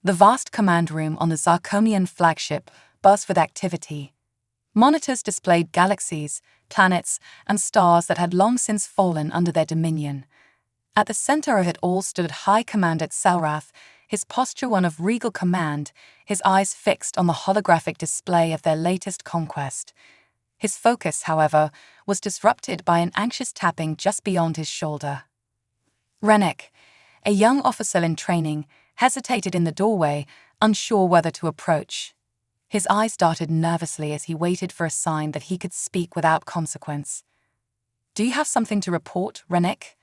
The vast command room on the Zarkonian flagship buzzed with activity. Monitors displayed galaxies, planets, and stars that had long since fallen under their dominion. At the center of it all stood High Commander Xelrath, his posture one of regal command, his eyes fixed on the holographic display of their latest conquest. His focus, however, was disrupted by an anxious tapping just beyond his shoulder. Rennek, a young officer in training, hesitated in the doorway, unsure whether to approach. His eyes darted nervously as he waited for a sign that he could speak without consequence. "Do you have something to report, Rennek?"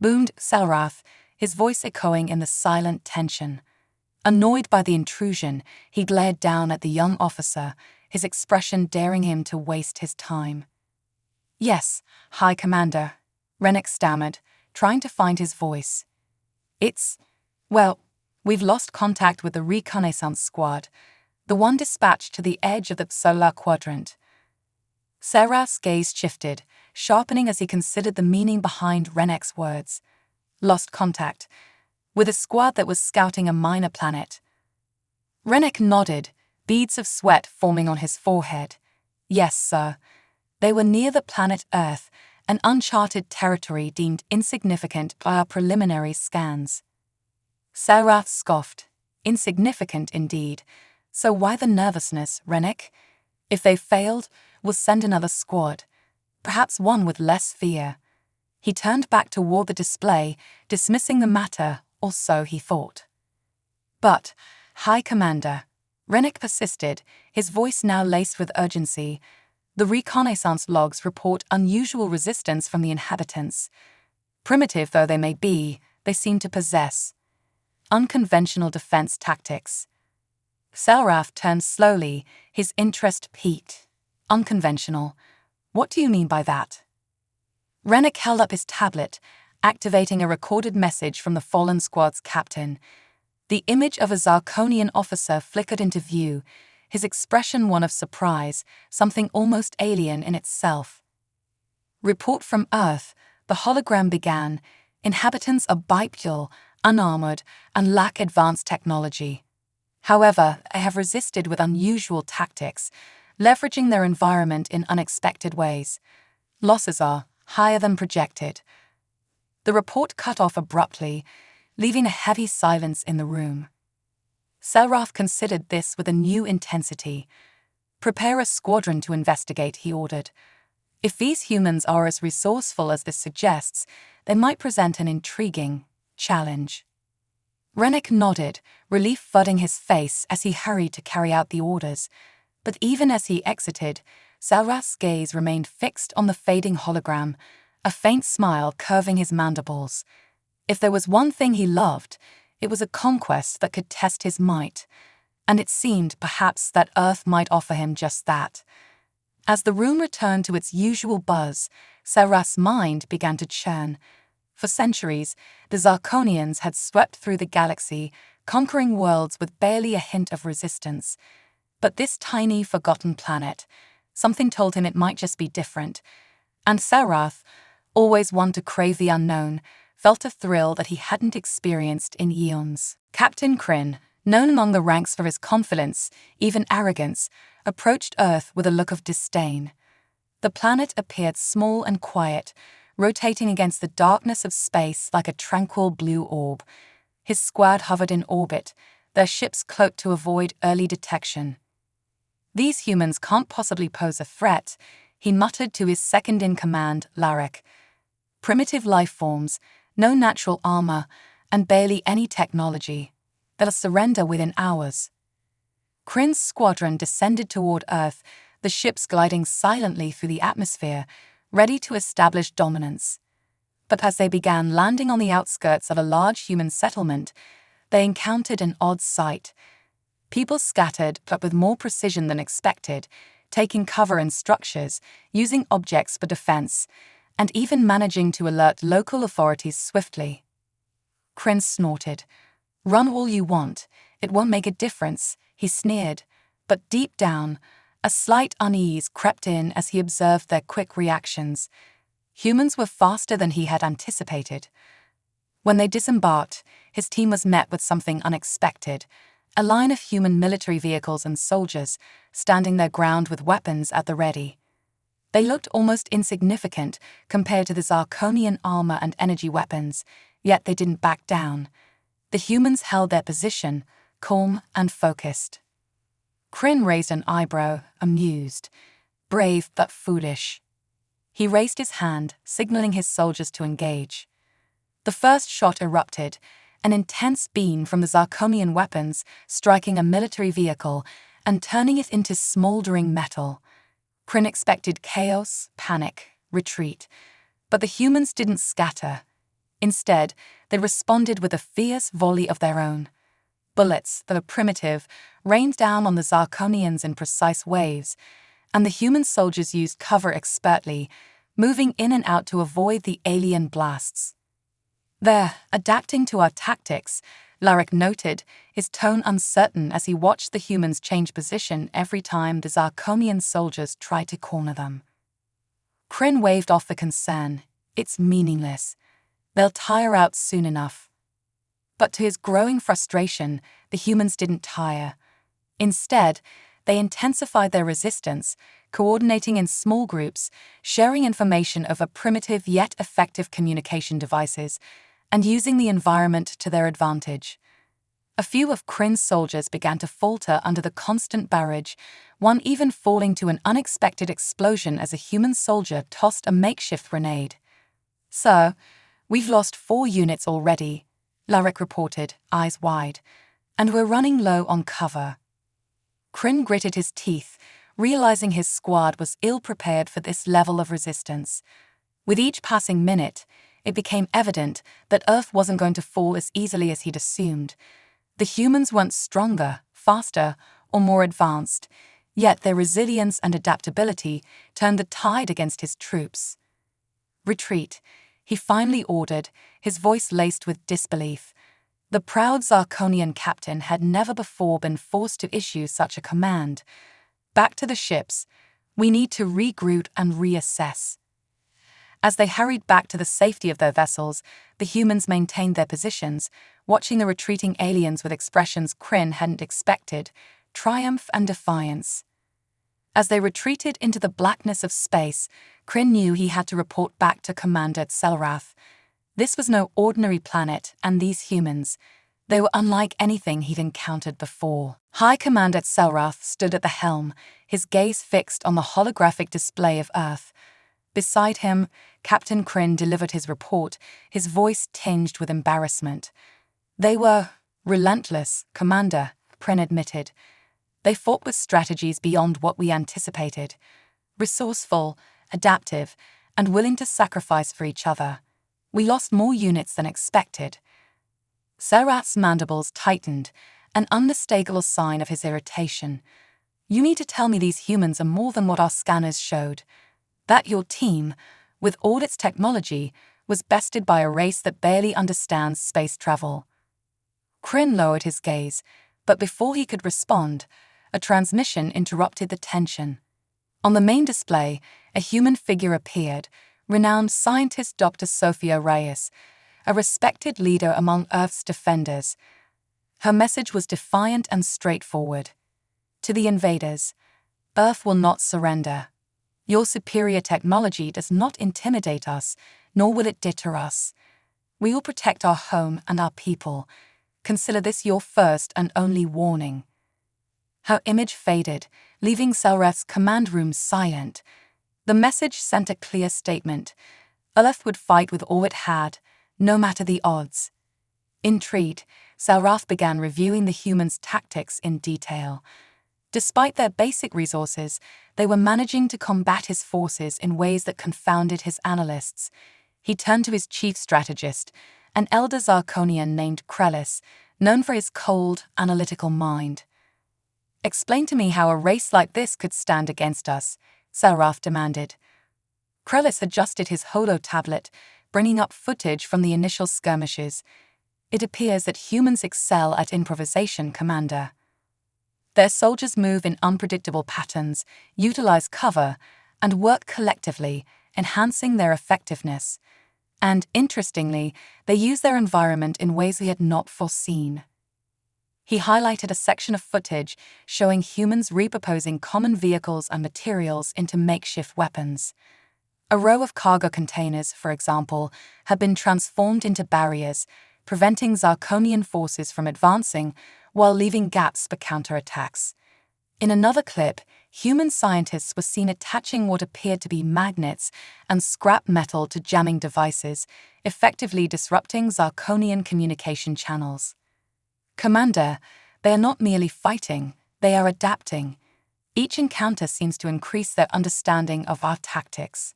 boomed Xelrath, his voice echoing in the silent tension. Annoyed by the intrusion, he glared down at the young officer, his expression daring him to waste his time. "Yes, High Commander," Rennek stammered, trying to find his voice. Well, we've lost contact with the reconnaissance squad, the one dispatched to the edge of the solar quadrant." Xelrath's gaze shifted, sharpening as he considered the meaning behind Rennek's words. Lost contact with a squad that was scouting a minor planet. Rennek nodded, beads of sweat forming on his forehead. "Yes, sir. They were near the planet Earth, an uncharted territory deemed insignificant by our preliminary scans." Xelrath scoffed. "Insignificant indeed. So why the nervousness, Rennek? If they failed, we'll send another squad. Perhaps one with less fear." He turned back toward the display, dismissing the matter, or so he thought. "But, High Commander," Rennek persisted, his voice now laced with urgency, "the reconnaissance logs report unusual resistance from the inhabitants. Primitive though they may be, they seem to possess unconventional defense tactics." Xelrath turned slowly, his interest piqued. "Unconventional? What do you mean by that?" Rennek held up his tablet, activating a recorded message from the fallen squad's captain. The image of a Zarkonian officer flickered into view, his expression one of surprise, something almost alien in itself. "Report from Earth," the hologram began. "Inhabitants are bipedal, unarmored, and lack advanced technology. However, they have resisted with unusual tactics, leveraging their environment in unexpected ways. Losses are higher than projected." The report cut off abruptly, leaving a heavy silence in the room. Xelrath considered this with a new intensity. "Prepare a squadron to investigate," he ordered. "If these humans are as resourceful as this suggests, they might present an intriguing challenge." Rennek nodded, relief flooding his face as he hurried to carry out the orders. But even as he exited, Xelrath's gaze remained fixed on the fading hologram, a faint smile curving his mandibles. If there was one thing he loved, it was a conquest that could test his might, and it seemed perhaps that Earth might offer him just that. As the room returned to its usual buzz, Xelrath's mind began to churn. For centuries, the Zarkonians had swept through the galaxy, conquering worlds with barely a hint of resistance. But this tiny, forgotten planet, something told him it might just be different. And Xelrath, always one to crave the unknown, felt a thrill that he hadn't experienced in eons. Captain Kryn, known among the ranks for his confidence, even arrogance, approached Earth with a look of disdain. The planet appeared small and quiet, rotating against the darkness of space like a tranquil blue orb. His squad hovered in orbit, their ships cloaked to avoid early detection. "These humans can't possibly pose a threat," he muttered to his second-in-command, Larek. "Primitive life forms, no natural armor, and barely any technology. They'll surrender within hours." Kryn's squadron descended toward Earth, the ships gliding silently through the atmosphere, ready to establish dominance. But as they began landing on the outskirts of a large human settlement, they encountered an odd sight. People scattered, but with more precision than expected, taking cover in structures, using objects for defense, and even managing to alert local authorities swiftly. Kryn snorted. "Run all you want, it won't make a difference," he sneered, but deep down, a slight unease crept in as he observed their quick reactions. Humans were faster than he had anticipated. When they disembarked, his team was met with something unexpected, a line of human military vehicles and soldiers standing their ground with weapons at the ready. They looked almost insignificant compared to the Zarkonian armor and energy weapons, yet they didn't back down. The humans held their position, calm and focused. Kryn raised an eyebrow, amused. Brave but foolish. He raised his hand, signaling his soldiers to engage. The first shot erupted, an intense beam from the Zarkonian weapons striking a military vehicle and turning it into smoldering metal. Kryn expected chaos, panic, retreat, but the humans didn't scatter. Instead, they responded with a fierce volley of their own. Bullets, though primitive, rained down on the Zarkonians in precise waves, and the human soldiers used cover expertly, moving in and out to avoid the alien blasts. "They're adapting to our tactics," Larrick noted, his tone uncertain as he watched the humans change position every time the Zarkonian soldiers tried to corner them. Kryn waved off the concern. "It's meaningless. They'll tire out soon enough." But to his growing frustration, the humans didn't tire. Instead, they intensified their resistance, coordinating in small groups, sharing information over primitive yet effective communication devices, and using the environment to their advantage. A few of Kryn's soldiers began to falter under the constant barrage, one even falling to an unexpected explosion as a human soldier tossed a makeshift grenade. "Sir, we've lost 4 units already," Larrick reported, eyes wide, "and we're running low on cover." Kryn gritted his teeth, realizing his squad was ill-prepared for this level of resistance. With each passing minute, it became evident that Earth wasn't going to fall as easily as he'd assumed. The humans weren't stronger, faster, or more advanced, yet their resilience and adaptability turned the tide against his troops. "Retreat," he finally ordered, his voice laced with disbelief. The proud Zarkonian captain had never before been forced to issue such a command. "Back to the ships. We need to regroup and reassess." As they hurried back to the safety of their vessels, the humans maintained their positions, watching the retreating aliens with expressions Kryn hadn't expected, triumph and defiance. As they retreated into the blackness of space, Kryn knew he had to report back to Commander Tselrath. This was no ordinary planet, and these humans, they were unlike anything he'd encountered before. High Commander Tselrath stood at the helm, his gaze fixed on the holographic display of Earth. Beside him, Captain Kryn delivered his report, his voice tinged with embarrassment. "They were relentless, Commander," Kryn admitted. "They fought with strategies beyond what we anticipated. Resourceful, adaptive, and willing to sacrifice for each other. We lost more units than expected." Tselrath's mandibles tightened, an unmistakable sign of his irritation. "You need to tell me these humans are more than what our scanners showed. That your team, with all its technology, was bested by a race that barely understands space travel." Kryn lowered his gaze, but before he could respond, a transmission interrupted the tension. On the main display, a human figure appeared, renowned scientist Dr. Sophia Reyes, a respected leader among Earth's defenders. Her message was defiant and straightforward. To the invaders, "Earth will not surrender. Your superior technology does not intimidate us, nor will it deter us. We will protect our home and our people. Consider this your first and only warning." Her image faded, leaving Tselrath's command room silent. The message sent a clear statement. Earth would fight with all it had, no matter the odds. Intrigued, Tselrath began reviewing the humans' tactics in detail. Despite their basic resources, they were managing to combat his forces in ways that confounded his analysts. He turned to his chief strategist, an elder Zarkonian named Krellis, known for his cold, analytical mind. "Explain to me how a race like this could stand against us," Tselrath demanded. Krellis adjusted his holo-tablet, bringing up footage from the initial skirmishes. "It appears that humans excel at improvisation, Commander. Their soldiers move in unpredictable patterns, utilize cover, and work collectively, enhancing their effectiveness. And, interestingly, they use their environment in ways we had not foreseen." He highlighted a section of footage showing humans repurposing common vehicles and materials into makeshift weapons. A row of cargo containers, for example, had been transformed into barriers, preventing Zarkonian forces from advancing while leaving gaps for counterattacks. In another clip, human scientists were seen attaching what appeared to be magnets and scrap metal to jamming devices, effectively disrupting Zarkonian communication channels. Commander, they are not merely fighting, they are adapting. Each encounter seems to increase their understanding of our tactics.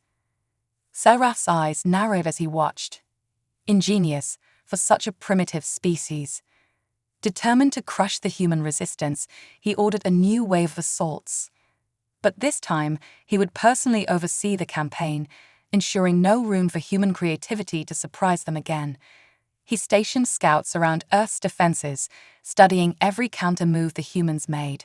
Seraf's eyes narrowed as he watched. Ingenious for such a primitive species. Determined to crush the human resistance, he ordered a new wave of assaults. But this time, he would personally oversee the campaign, ensuring no room for human creativity to surprise them again. He stationed scouts around Earth's defenses, studying every counter-move the humans made.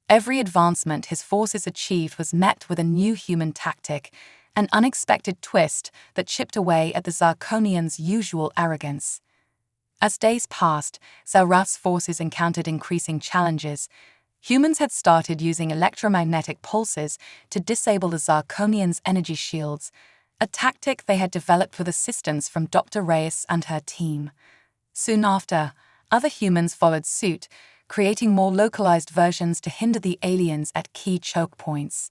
Every advancement his forces achieved was met with a new human tactic, an unexpected twist that chipped away at the Zarkonians' usual arrogance. As days passed, Zaraf's forces encountered increasing challenges. Humans had started using electromagnetic pulses to disable the Zarkonians' energy shields, a tactic they had developed with assistance from Dr. Reyes and her team. Soon after, other humans followed suit, creating more localized versions to hinder the aliens at key choke points.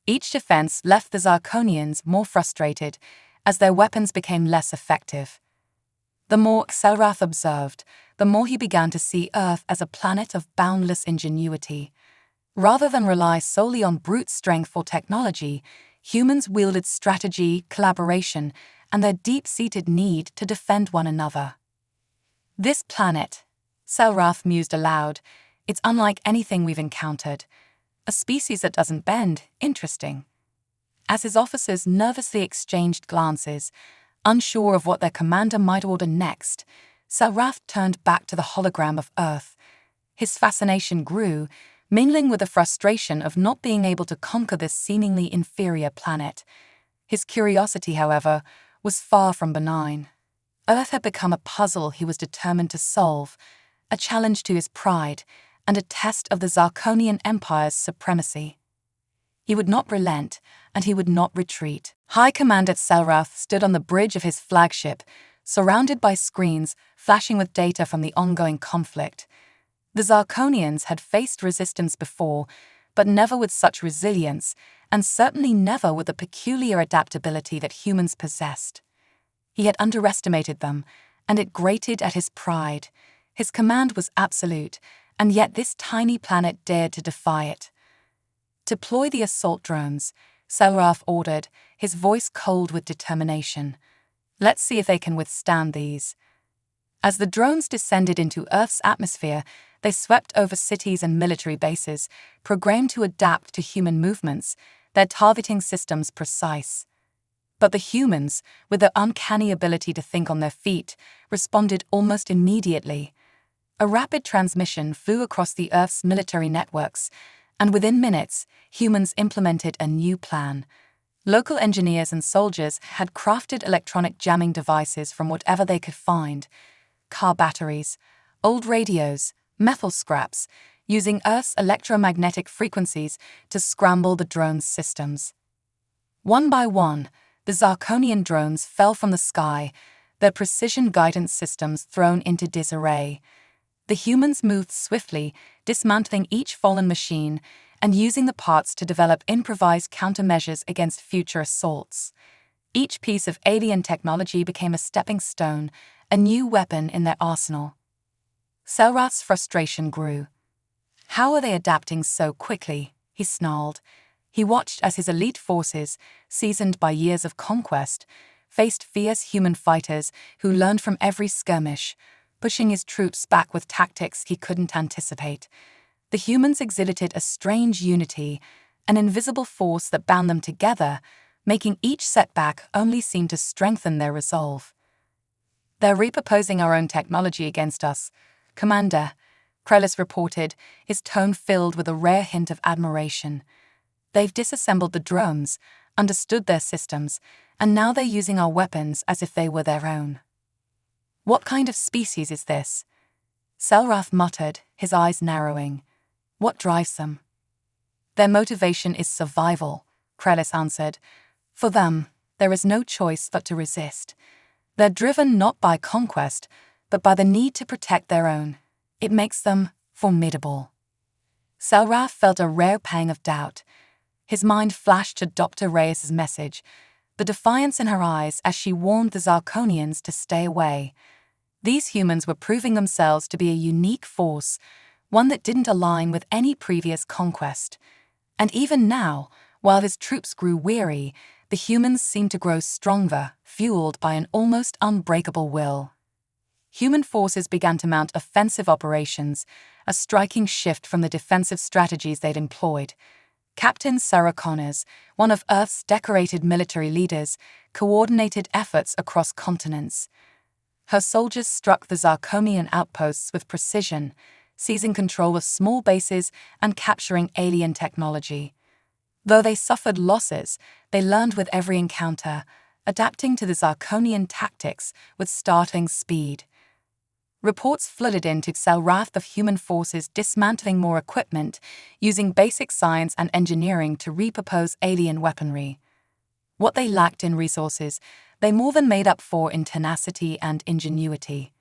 Each defense left the Zarkonians more frustrated as their weapons became less effective. The more Seraf observed, the more he began to see Earth as a planet of boundless ingenuity. Rather than rely solely on brute strength or technology, humans wielded strategy, collaboration, and their deep-seated need to defend one another. This planet, Seraf mused aloud, it's unlike anything we've encountered. A species that doesn't bend, interesting. As his officers nervously exchanged glances, unsure of what their commander might order next, Seraf turned back to the hologram of Earth. His fascination grew, mingling with the frustration of not being able to conquer this seemingly inferior planet. His curiosity, however, was far from benign. Earth had become a puzzle he was determined to solve, a challenge to his pride, and a test of the Zarkonian Empire's supremacy. He would not relent, and he would not retreat. High Commander Seraf stood on the bridge of his flagship, surrounded by screens flashing with data from the ongoing conflict. The Zarkonians had faced resistance before, but never with such resilience, and certainly never with the peculiar adaptability that humans possessed. He had underestimated them, and it grated at his pride. His command was absolute, and yet this tiny planet dared to defy it. Deploy the assault drones, Seraf ordered, his voice cold with determination. Let's see if they can withstand these. As the drones descended into Earth's atmosphere, they swept over cities and military bases, programmed to adapt to human movements, their targeting systems precise. But the humans, with their uncanny ability to think on their feet, responded almost immediately. A rapid transmission flew across the Earth's military networks, and within minutes, humans implemented a new plan. Local engineers and soldiers had crafted electronic jamming devices from whatever they could find: car batteries, old radios, metal scraps, using Earth's electromagnetic frequencies to scramble the drones' systems. One by one, the Zarkonian drones fell from the sky, their precision guidance systems thrown into disarray. The humans moved swiftly, dismantling each fallen machine and using the parts to develop improvised countermeasures against future assaults. Each piece of alien technology became a stepping stone, a new weapon in their arsenal. Seraf's frustration grew. How are they adapting so quickly? He snarled. He watched as his elite forces, seasoned by years of conquest, faced fierce human fighters who learned from every skirmish, pushing his troops back with tactics he couldn't anticipate. The humans exhibited a strange unity, an invisible force that bound them together, making each setback only seem to strengthen their resolve. They're repurposing our own technology against us, Commander, Prevails reported, his tone filled with a rare hint of admiration. They've disassembled the drones, understood their systems, and now they're using our weapons as if they were their own. What kind of species is this? Selrath muttered, his eyes narrowing. What drives them? Their motivation is survival, Prevails answered. For them, there is no choice but to resist. They're driven not by conquest, but by the need to protect their own. It makes them formidable. Selrath felt a rare pang of doubt. His mind flashed to Dr. Reyes's message, the defiance in her eyes as she warned the Zarkonians to stay away. These humans were proving themselves to be a unique force, one that didn't align with any previous conquest. And even now, while his troops grew weary, the humans seemed to grow stronger, fueled by an almost unbreakable will. Human forces began to mount offensive operations, a striking shift from the defensive strategies they'd employed. Captain Sarah Connors, one of Earth's decorated military leaders, coordinated efforts across continents. Her soldiers struck the Zarkonian outposts with precision, seizing control of small bases and capturing alien technology. Though they suffered losses, they learned with every encounter, adapting to the Zarkonian tactics with startling speed. Reports flooded into Selrath of human forces dismantling more equipment, using basic science and engineering to repurpose alien weaponry. What they lacked in resources, they more than made up for in tenacity and ingenuity.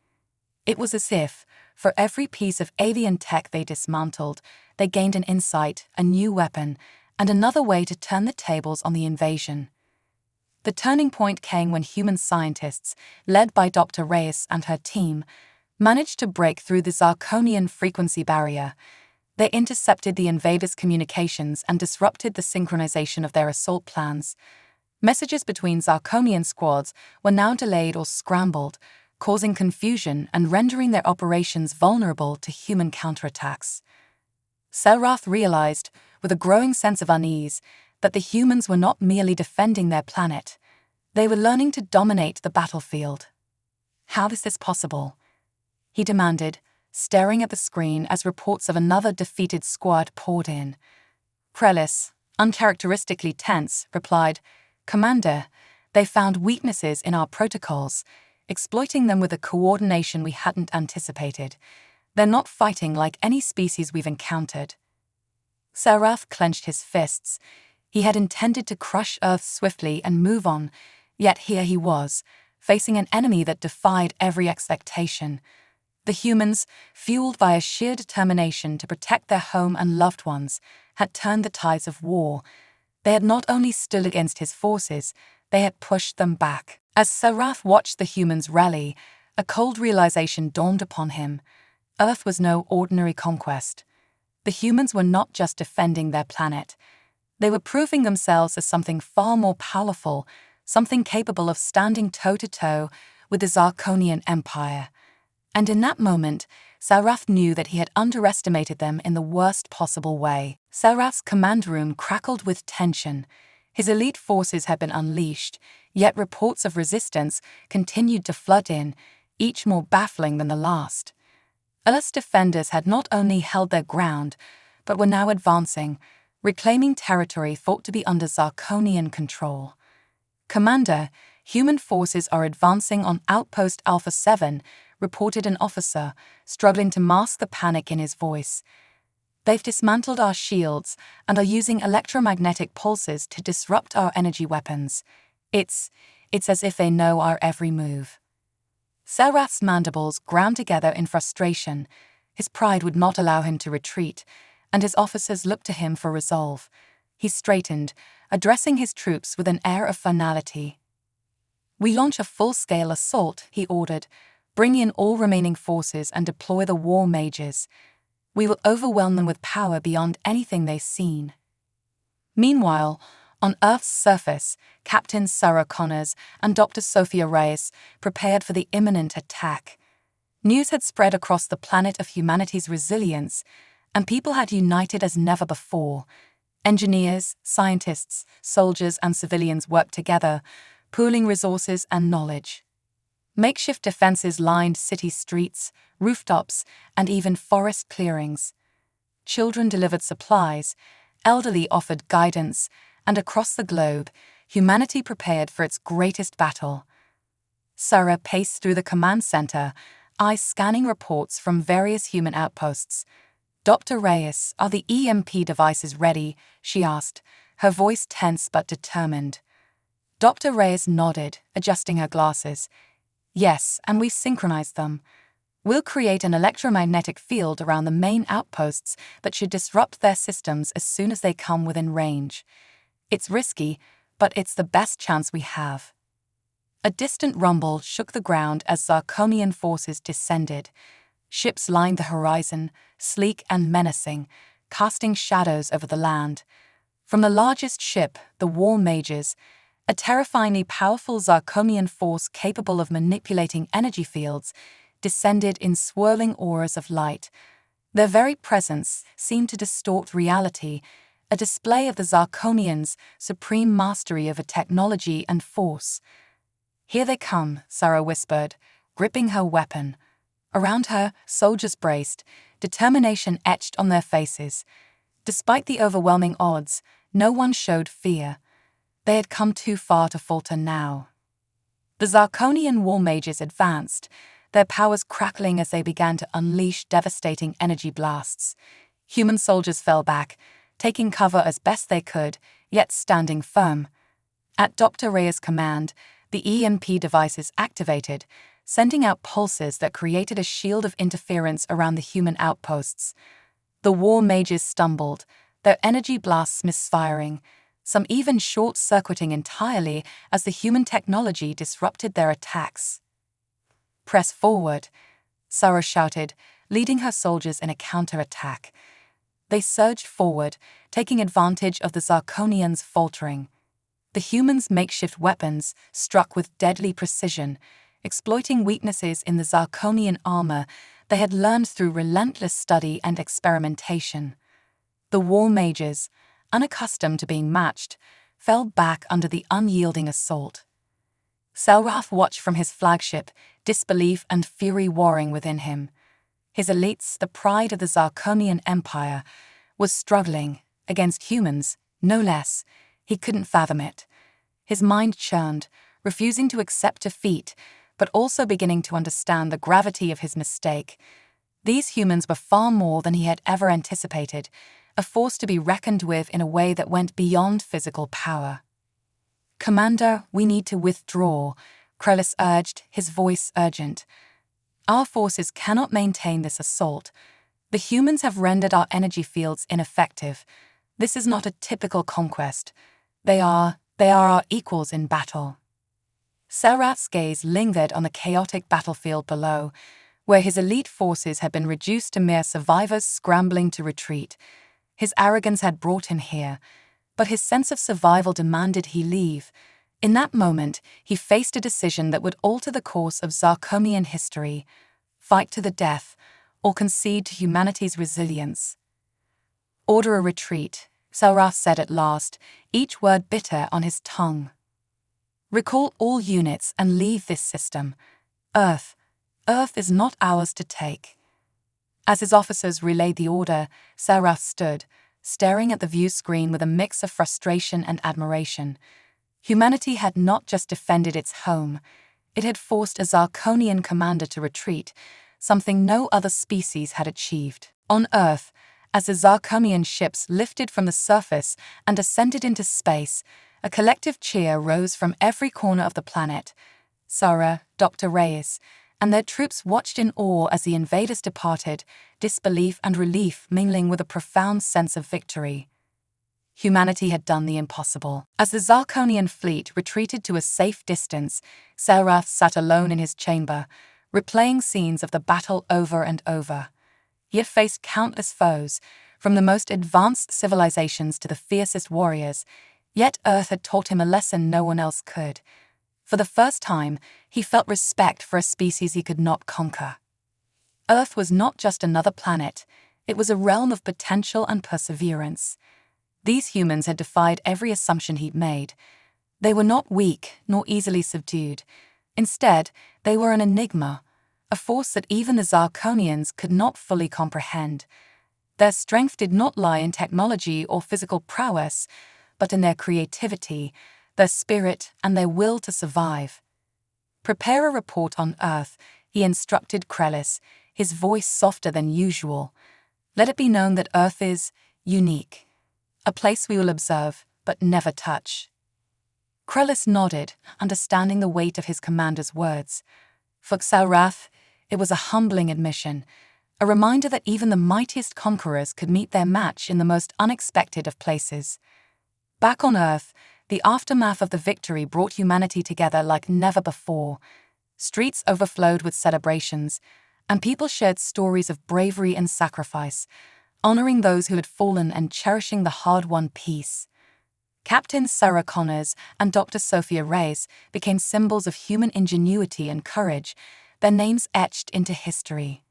It was as if, for every piece of alien tech they dismantled, they gained an insight, a new weapon, and another way to turn the tables on the invasion. The turning point came when human scientists, led by Dr. Reyes and her team, managed to break through the Zarkonian frequency barrier. They intercepted the invaders' communications and disrupted the synchronization of their assault plans. Messages between Zarkonian squads were now delayed or scrambled, causing confusion and rendering their operations vulnerable to human counterattacks. Selrath realized, with a growing sense of unease, that the humans were not merely defending their planet. They were learning to dominate the battlefield. How is this possible? He demanded, staring at the screen as reports of another defeated squad poured in. Prevails, uncharacteristically tense, replied, "Commander, they found weaknesses in our protocols, exploiting them with a coordination we hadn't anticipated. They're not fighting like any species we've encountered." Selrath clenched his fists. He had intended to crush Earth swiftly and move on, yet here he was, facing an enemy that defied every expectation. The humans, fueled by a sheer determination to protect their home and loved ones, had turned the tides of war. They had not only stood against his forces, they had pushed them back. As Selrath watched the humans rally, a cold realization dawned upon him. Earth was no ordinary conquest. The humans were not just defending their planet. They were proving themselves as something far more powerful, something capable of standing toe-to-toe with the Zarkonian Empire. And in that moment, Selrath knew that he had underestimated them in the worst possible way. Selrath's command room crackled with tension. His elite forces had been unleashed, yet reports of resistance continued to flood in, each more baffling than the last. Earth's defenders had not only held their ground, but were now advancing, reclaiming territory thought to be under Zarkonian control. "Commander, human forces are advancing on Outpost Alpha 7, reported an officer, struggling to mask the panic in his voice. "They've dismantled our shields and are using electromagnetic pulses to disrupt our energy weapons. It's as if they know our every move." Selrath's mandibles ground together in frustration. His pride would not allow him to retreat, and his officers looked to him for resolve. He straightened, addressing his troops with an air of finality. "We launch a full-scale assault," he ordered. "Bring in all remaining forces and deploy the war mages. We will overwhelm them with power beyond anything they've seen." Meanwhile, on Earth's surface, Captain Sarah Connors and Dr. Sophia Reyes prepared for the imminent attack. News had spread across the planet of humanity's resilience, and people had united as never before. Engineers, scientists, soldiers, and civilians worked together, pooling resources and knowledge. Makeshift defenses lined city streets, rooftops, and even forest clearings. Children delivered supplies, elderly offered guidance, and across the globe, humanity prepared for its greatest battle. Sarah paced through the command center, eyes scanning reports from various human outposts. "Dr. Reyes, are the EMP devices ready?" she asked, her voice tense but determined. Dr. Reyes nodded, adjusting her glasses. "Yes, and we've synchronized them. We'll create an electromagnetic field around the main outposts that should disrupt their systems as soon as they come within range. It's risky, but it's the best chance we have." A distant rumble shook the ground as Zarkonian forces descended. Ships lined the horizon, sleek and menacing, casting shadows over the land. From the largest ship, the War Mages, a terrifyingly powerful Zarkonian force capable of manipulating energy fields, descended in swirling auras of light. Their very presence seemed to distort reality, a display of the Zarkonians' supreme mastery over technology and force. "Here they come," Sarah whispered, gripping her weapon. Around her, soldiers braced, determination etched on their faces. Despite the overwhelming odds, no one showed fear. They had come too far to falter now. The Zarkonian War Mages advanced, their powers crackling as they began to unleash devastating energy blasts. Human soldiers fell back, taking cover as best they could, yet standing firm. At Dr. Reyes' command, the EMP devices activated, sending out pulses that created a shield of interference around the human outposts. The War Mages stumbled, their energy blasts misfiring, some even short-circuiting entirely as the human technology disrupted their attacks. "Press forward," Sarah shouted, leading her soldiers in a counter-attack. They surged forward, taking advantage of the Zarkonians' faltering. The humans' makeshift weapons struck with deadly precision, exploiting weaknesses in the Zarkonian armor they had learned through relentless study and experimentation. The War Mages, unaccustomed to being matched, fell back under the unyielding assault. Selrath watched from his flagship, disbelief and fury warring within him. His elites, the pride of the Zarkonian Empire, was struggling, against humans, no less. He couldn't fathom it. His mind churned, refusing to accept defeat, but also beginning to understand the gravity of his mistake. These humans were far more than he had ever anticipated, a force to be reckoned with in a way that went beyond physical power. "Commander, we need to withdraw," Krellis urged, his voice urgent. "Our forces cannot maintain this assault. The humans have rendered our energy fields ineffective. This is not a typical conquest. They are our equals in battle." Selrath's gaze lingered on the chaotic battlefield below, where his elite forces had been reduced to mere survivors scrambling to retreat. His arrogance had brought him here, but his sense of survival demanded he leave. In that moment, he faced a decision that would alter the course of Zarkonian history: fight to the death, or concede to humanity's resilience. "Order a retreat," Selrath said at last, each word bitter on his tongue. "Recall all units and leave this system. Earth is not ours to take." As his officers relayed the order, Selrath stood, staring at the view screen with a mix of frustration and admiration. Humanity had not just defended its home, it had forced a Zarkonian commander to retreat, something no other species had achieved. On Earth, as the Zarkonian ships lifted from the surface and ascended into space, a collective cheer rose from every corner of the planet. Sarah, Dr. Reyes, and their troops watched in awe as the invaders departed, disbelief and relief mingling with a profound sense of victory. Humanity had done the impossible. As the Zarkonian fleet retreated to a safe distance, Selrath sat alone in his chamber, replaying scenes of the battle over and over. He had faced countless foes, from the most advanced civilizations to the fiercest warriors, yet Earth had taught him a lesson no one else could. For the first time, he felt respect for a species he could not conquer. Earth was not just another planet, it was a realm of potential and perseverance. These humans had defied every assumption he'd made. They were not weak, nor easily subdued. Instead, they were an enigma, a force that even the Zarkonians could not fully comprehend. Their strength did not lie in technology or physical prowess, but in their creativity, their spirit, and their will to survive. "Prepare a report on Earth," he instructed Krellis, his voice softer than usual. "Let it be known that Earth is unique, a place we will observe but never touch." Krellis nodded, understanding the weight of his commander's words. For Xal'Rath, it was a humbling admission, a reminder that even the mightiest conquerors could meet their match in the most unexpected of places. Back on Earth, the aftermath of the victory brought humanity together like never before. Streets overflowed with celebrations, and people shared stories of bravery and sacrifice, honoring those who had fallen and cherishing the hard-won peace. Captain Sarah Connors and Dr. Sophia Reyes became symbols of human ingenuity and courage, their names etched into history.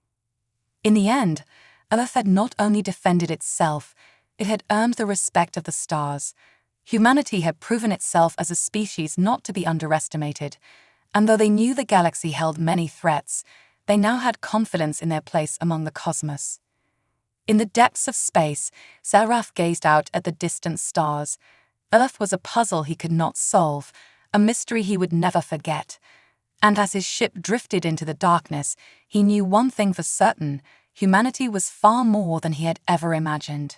In the end, Earth had not only defended itself, it had earned the respect of the stars. Humanity had proven itself as a species not to be underestimated, and though they knew the galaxy held many threats, they now had confidence in their place among the cosmos. In the depths of space, Xal'Rath gazed out at the distant stars. Earth was a puzzle he could not solve, a mystery he would never forget. And as his ship drifted into the darkness, he knew one thing for certain: humanity was far more than he had ever imagined.